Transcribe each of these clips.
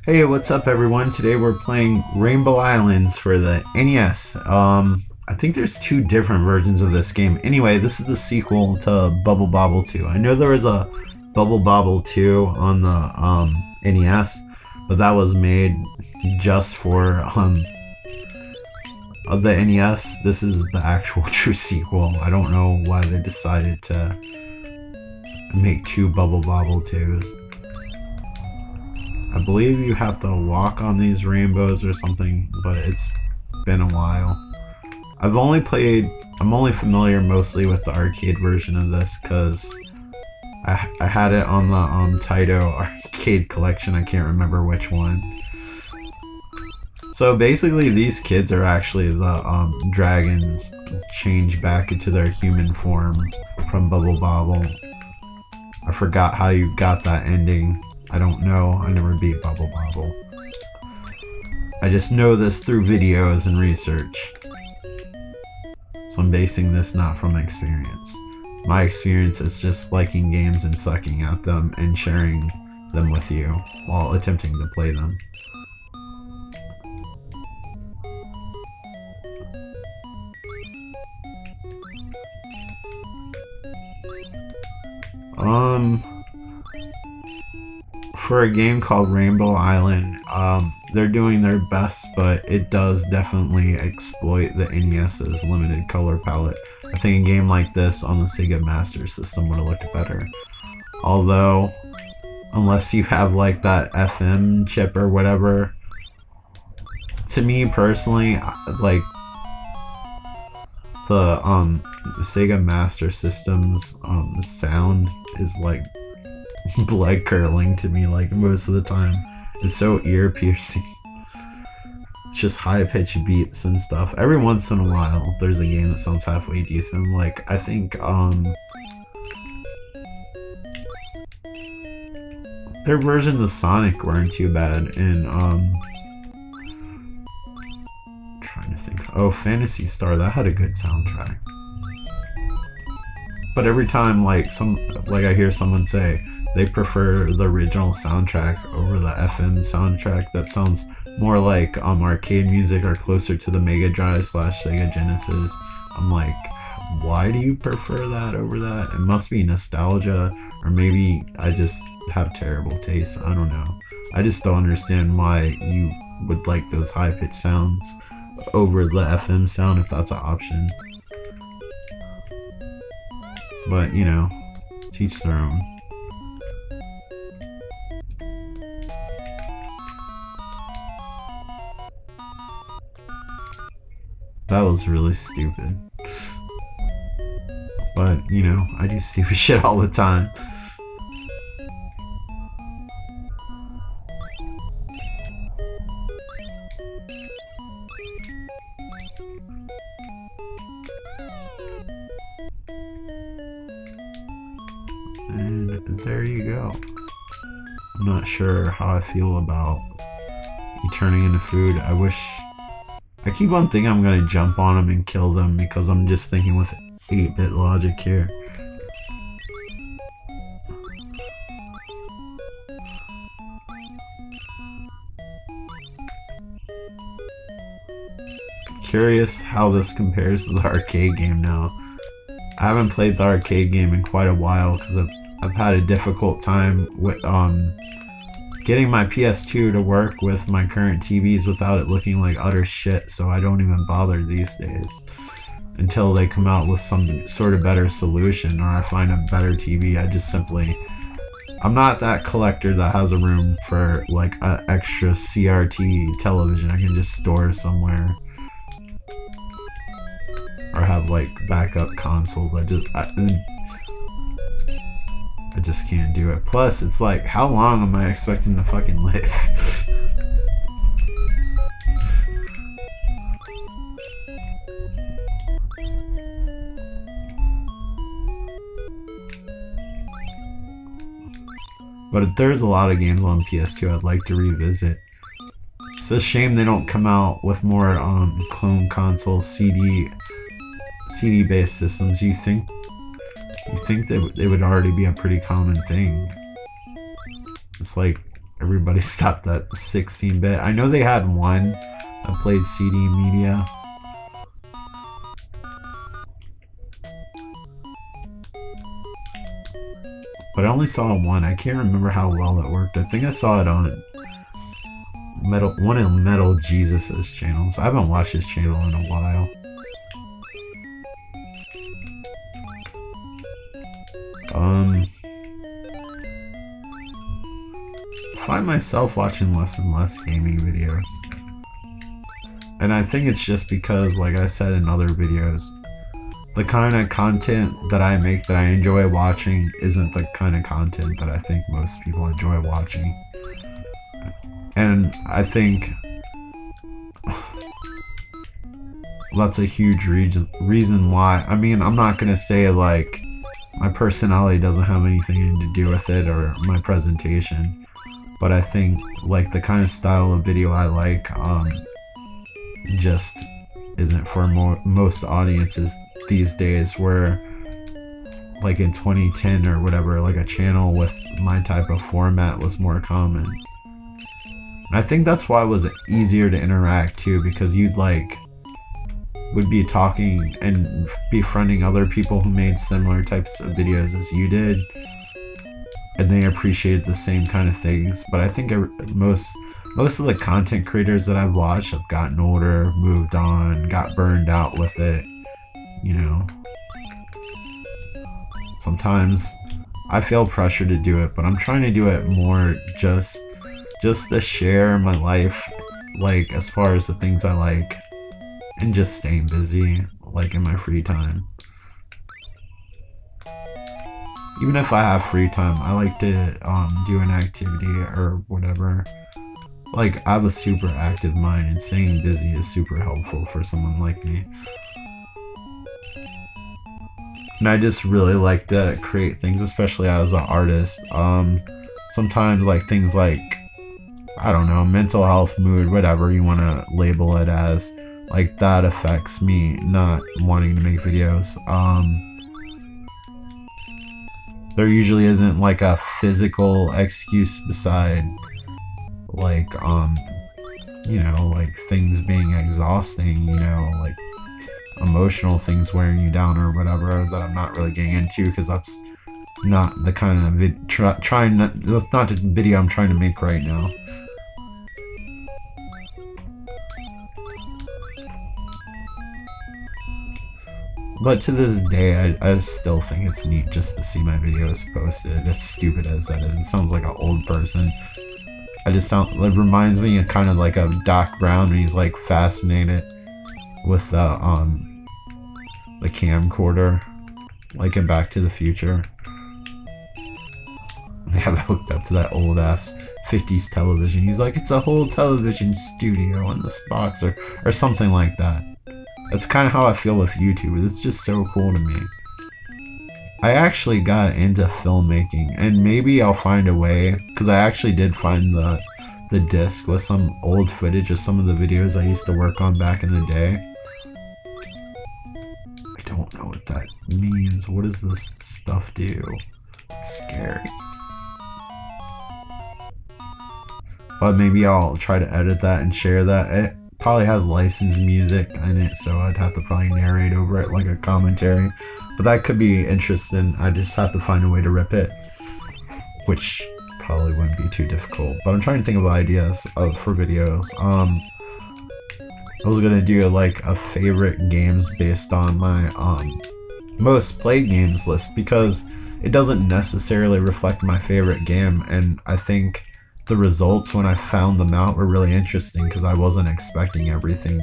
Hey, what's up everyone? Today we're playing Rainbow Islands for the NES. I think there's two different versions of this game. Anyway, this is the sequel to Bubble Bobble 2. I know there was a Bubble Bobble 2 on the NES, but that was made just for the NES. This is the actual true sequel. I don't know why they decided to make two Bubble Bobble 2s. I believe you have to walk on these rainbows or something, but it's been a while. I'm only familiar mostly with the arcade version of this because I had it on the Taito arcade collection. I can't remember which one. So basically these kids are actually the dragons changed back into their human form from Bubble Bobble. I forgot how you got that ending. I don't know. I never beat Bubble Bobble. I just know this through videos and research. So I'm basing this not from experience. My experience is just liking games and sucking at them and sharing them with you while attempting to play them. For a game called Rainbow Island, they're doing their best, but it does definitely exploit the NES's limited color palette. I think a game like this on the Sega Master System would have looked better. Although, unless you have like that FM chip or whatever, to me personally, like the Sega Master System's sound is like blood curdling to me, like most of the time. It's so ear piercing. It's just high pitched beats and stuff. Every once in a while there's a game that sounds halfway decent. Like I think their versions of Sonic weren't too bad, and trying to think. Oh, Phantasy Star, that had a good soundtrack. But every time like I hear someone say they prefer the original soundtrack over the FM soundtrack that sounds more like arcade music or closer to the Mega Drive / Sega Genesis. I'm like, why do you prefer that over that? It must be nostalgia, or maybe I just have terrible taste. I don't know. I just don't understand why you would like those high-pitched sounds over the FM sound if that's an option. But, you know, teach their own. That was really stupid. But, you know, I do stupid shit all the time. And there you go. I'm not sure how I feel about you turning into food. I keep on thinking I'm gonna jump on them and kill them because I'm just thinking with 8-bit logic here. Curious how this compares to the arcade game now. I haven't played the arcade game in quite a while because I've had a difficult time with getting my PS2 to work with my current TVs without it looking like utter shit, so I don't even bother these days until they come out with some sort of better solution or I find a better TV. I'm not that collector that has a room for like an extra CRT television I can just store somewhere or have like backup consoles. I just can't do it. Plus, it's like, how long am I expecting to fucking live? But there's a lot of games on PS2 I'd like to revisit. It's a shame they don't come out with more clone console CD-based systems. You think they would already be a pretty common thing. It's like everybody stopped at 16-bit. I know they had one that played CD media. But I only saw one. I can't remember how well it worked. I think I saw it on one of Metal Jesus's channels. I haven't watched his channel in a while. I find myself watching less and less gaming videos. And I think it's just because, like I said in other videos, the kind of content that I make that I enjoy watching isn't the kind of content that I think most people enjoy watching. And I think that's a huge reason why. I mean, I'm not gonna say like my personality doesn't have anything to do with it or my presentation, but I think like the kind of style of video I like just isn't for most audiences these days, where like in 2010 or whatever, like a channel with my type of format was more common. And I think that's why it was easier to interact too, because you'd like would be talking and befriending other people who made similar types of videos as you did, and they appreciated the same kind of things. But I think most of the content creators that I've watched have gotten older, moved on, got burned out with it, you know. Sometimes I feel pressure to do it, but I'm trying to do it more just to share my life, like as far as the things I like, and just staying busy, like in my free time. Even if I have free time, I like to do an activity or whatever. Like, I have a super active mind, and staying busy is super helpful for someone like me. And I just really like to create things, especially as an artist. Sometimes like things like, I don't know, mental health, mood, whatever you want to label it as, like that affects me not wanting to make videos. There usually isn't like a physical excuse beside like you know, like things being exhausting, you know, like emotional things wearing you down or whatever, that I'm not really getting into, because that's not the kind of that's not the video I'm trying to make right now. But to this day, I still think it's neat just to see my videos posted, as stupid as that is. It sounds like an old person. It reminds me of kind of like a Doc Brown when he's like fascinated with the camcorder, like in Back to the Future. They have it hooked up to that old ass 50s television. He's like, it's a whole television studio in this box, or something like that. That's kind of how I feel with YouTube. It's just so cool to me. I actually got into filmmaking, and maybe I'll find a way, because I actually did find the disc with some old footage of some of the videos I used to work on back in the day. I don't know what that means. What does this stuff do? It's scary. But maybe I'll try to edit that and share that. It probably has licensed music in it, so I'd have to probably narrate over it like a commentary. But that could be interesting. I just have to find a way to rip it, which probably wouldn't be too difficult. But I'm trying to think of ideas for videos. I was gonna do like a favorite games based on my most played games list, because it doesn't necessarily reflect my favorite game, and I think the results when I found them out were really interesting, because I wasn't expecting everything.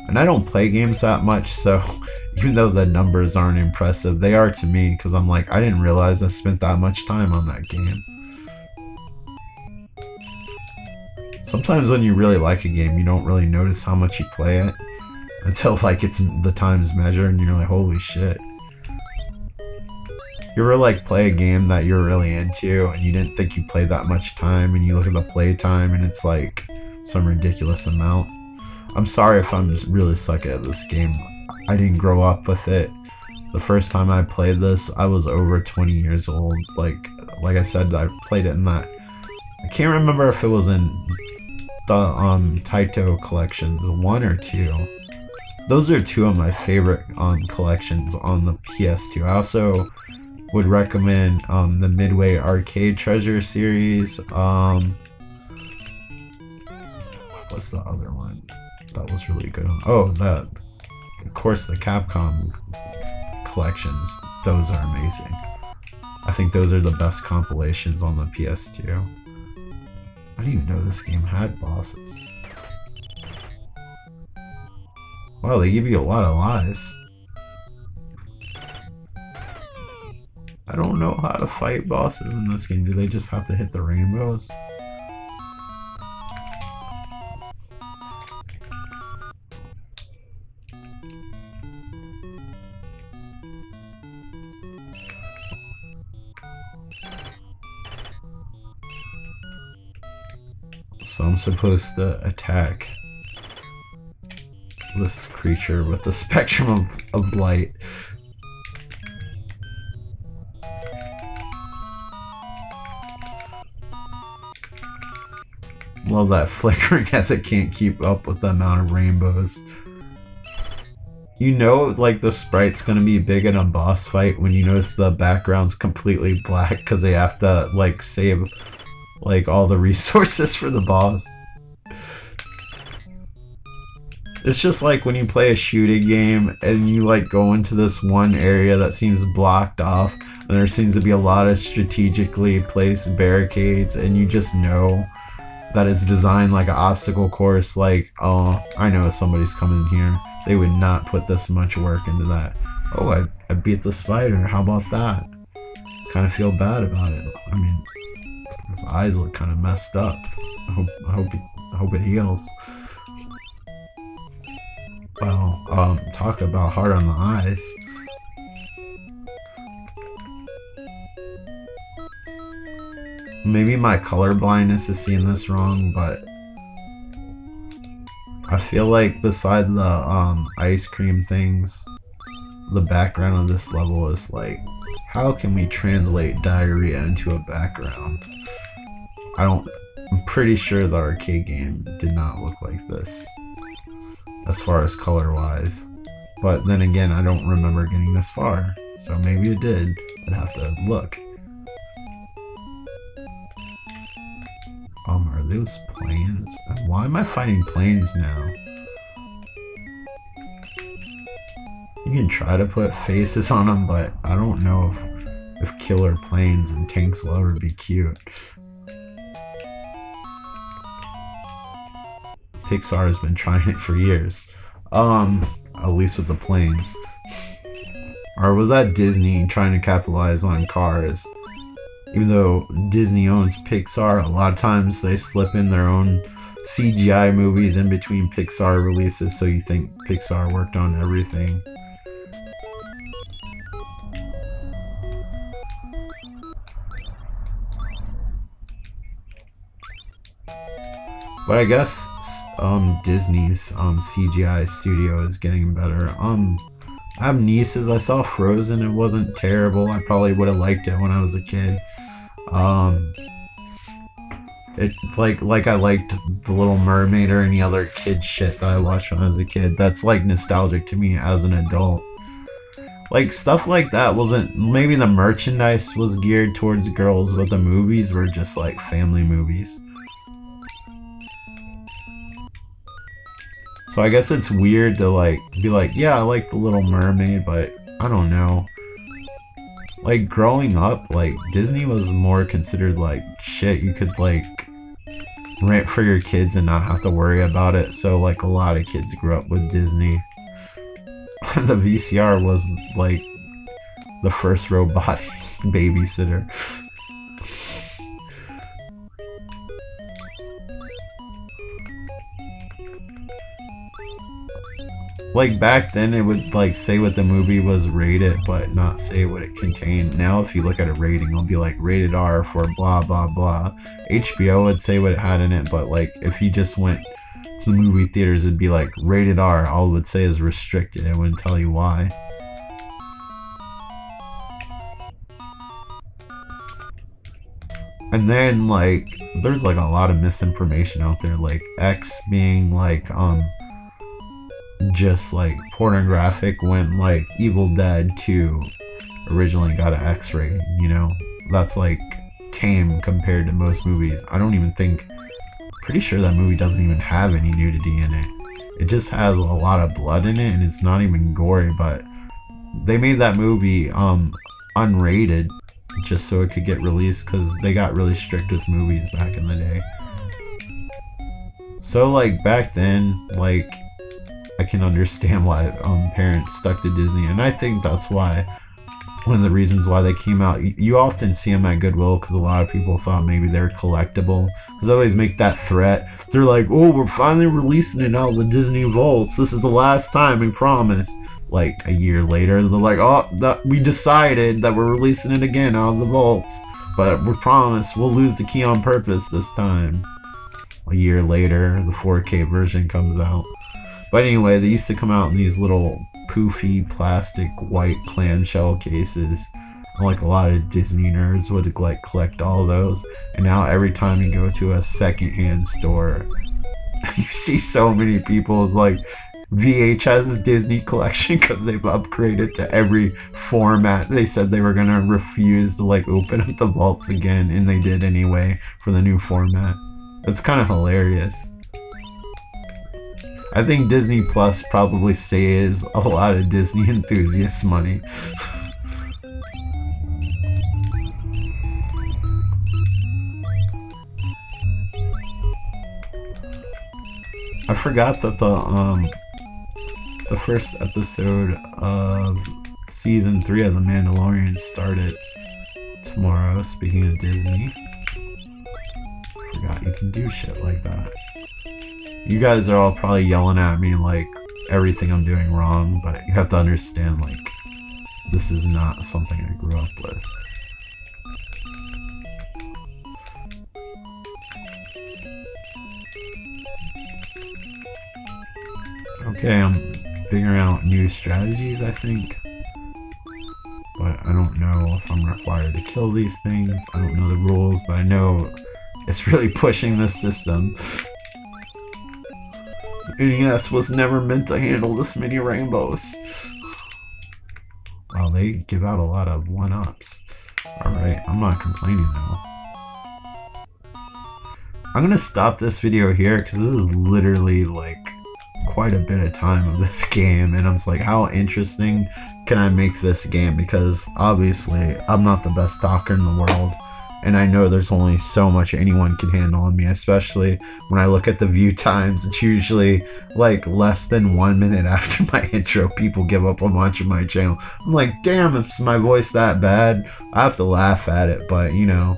And I don't play games that much, so even though the numbers aren't impressive, they are to me, because I'm like, I didn't realize I spent that much time on that game. Sometimes when you really like a game, you don't really notice how much you play it until like the time's measured and you're like, holy shit. You ever like play a game that you're really into and you didn't think you played that much time, and you look at the play time and it's like some ridiculous amount? I'm sorry if I'm really suck at this game. I didn't grow up with it. The first time I played this, I was over 20 years old. Like I said, I played it in that I can't remember if it was in the Taito collections, 1 or 2. Those are 2 of my favorite collections on the PS2. I also would recommend the Midway Arcade Treasure series. What's the other one? That was really good. Oh, that, of course, the Capcom collections. Those are amazing. I think those are the best compilations on the PS2. I didn't even know this game had bosses. Wow, they give you a lot of lives. I don't know how to fight bosses in this game. Do they just have to hit the rainbows? So I'm supposed to attack this creature with the spectrum of light. Love that flickering as it can't keep up with the amount of rainbows. You know, like, the sprite's gonna be big in a boss fight when you notice the background's completely black because they have to, like, save, like, all the resources for the boss. It's just like when you play a shooting game and you, like, go into this one area that seems blocked off and there seems to be a lot of strategically placed barricades, and you just know that it's designed like an obstacle course. Like, oh, I know somebody's coming here. They would not put this much work into that. Oh, I beat the spider. How about that? Kind of feel bad about it. I mean, his eyes look kind of messed up. I hope it heals. Well, talk about hard on the eyes. Maybe my color blindness is seeing this wrong, but I feel like beside the ice cream things, the background of this level is like, how can we translate diarrhea into a background? I'm pretty sure the arcade game did not look like this as far as color wise, but then again, I don't remember getting this far, so maybe it did. I'd have to look. Are those planes? Why am I fighting planes now? You can try to put faces on them, but I don't know if killer planes and tanks will ever be cute. Pixar has been trying it for years. At least with the planes. Or was that Disney trying to capitalize on cars? Even though Disney owns Pixar, a lot of times they slip in their own CGI movies in between Pixar releases, so you think Pixar worked on everything. But I guess Disney's CGI studio is getting better. I have nieces. I saw Frozen. It wasn't terrible. I probably would have liked it when I was a kid. It like I liked The Little Mermaid or any other kid shit that I watched when I was a kid. That's like nostalgic to me as an adult. Like, stuff like that wasn't, maybe the merchandise was geared towards girls, but the movies were just like family movies. So I guess it's weird to like be like, yeah, I like The Little Mermaid, but I don't know. Like, growing up, like, Disney was more considered like shit you could like rent for your kids and not have to worry about it. So like a lot of kids grew up with Disney. The VCR was like the first robotic babysitter. Like, back then it would like say what the movie was rated but not say what it contained. Now if you look at a rating, it'll be like rated R for blah blah blah. HBO would say what it had in it, but like if you just went to the movie theaters, it'd be like rated R. All it would say is restricted. It wouldn't tell you why. And then like there's like a lot of misinformation out there, like X being like just like pornographic when like Evil Dead 2 originally got an X rating, you know? That's like tame compared to most movies. I don't even think, pretty sure that movie doesn't even have any nudity in it. It just has a lot of blood in it and it's not even gory, but they made that movie unrated just so it could get released because they got really strict with movies back in the day. So like back then, like I can understand why parents stuck to Disney, and I think that's why one of the reasons why they came out. You often see them at Goodwill because a lot of people thought maybe they're collectible, because they always make that threat. They're like, oh, we're finally releasing it out of the Disney vaults, this is the last time, we promise. Like a year later they're like, oh, we decided that we're releasing it again out of the vaults, but we promise we'll lose the key on purpose this time. A year later the 4K version comes out. But anyway, they used to come out in these little poofy plastic white clamshell cases. And like a lot of Disney nerds would like collect all those. And now every time you go to a secondhand store, you see so many people's like VHS Disney collection because they've upgraded to every format. They said they were gonna refuse to like open up the vaults again, and they did anyway for the new format. That's kind of hilarious. I think Disney Plus probably saves a lot of Disney enthusiasts money. I forgot that the first episode of season 3 of The Mandalorian started tomorrow. Speaking of Disney, forgot you can do shit like that. You guys are all probably yelling at me like everything I'm doing wrong, but you have to understand, like, this is not something I grew up with. Okay, I'm figuring out new strategies, I think. But I don't know if I'm required to kill these things. I don't know the rules, but I know it's really pushing this system. NES was never meant to handle this many rainbows. Wow, they give out a lot of 1-ups. Alright, I'm not complaining though. I'm gonna stop this video here because this is literally like quite a bit of time of this game, and I'm just like, how interesting can I make this game? Because obviously I'm not the best talker in the world, and I know there's only so much anyone can handle on me, especially when I look at the view times. It's usually like less than 1 minute after my intro, people give up on watching my channel. I'm like, damn, is my voice that bad? I have to laugh at it, but you know,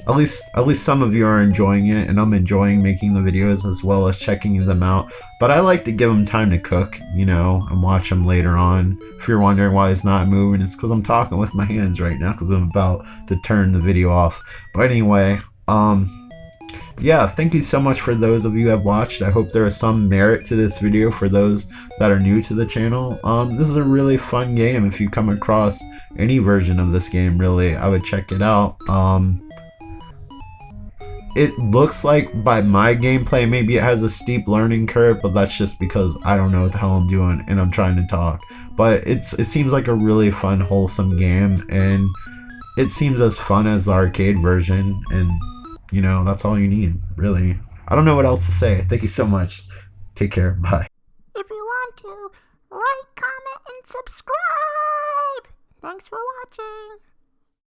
at least some of you are enjoying it, and I'm enjoying making the videos as well as checking them out. But I like to give them time to cook, you know, and watch them later on. If you're wondering why it's not moving, it's because I'm talking with my hands right now because I'm about to turn the video off. But anyway, yeah, thank you so much for those of you who have watched. I hope there is some merit to this video for those that are new to the channel. This is a really fun game. If you come across any version of this game, really, I would check it out. It looks like by my gameplay maybe it has a steep learning curve, but that's just because I don't know what the hell I'm doing and I'm trying to talk. But it seems like a really fun, wholesome game, and it seems as fun as the arcade version, and you know, that's all you need, really. I don't know what else to say. Thank you so much. Take care. Bye. If you want to, like, comment, and subscribe. Thanks for watching.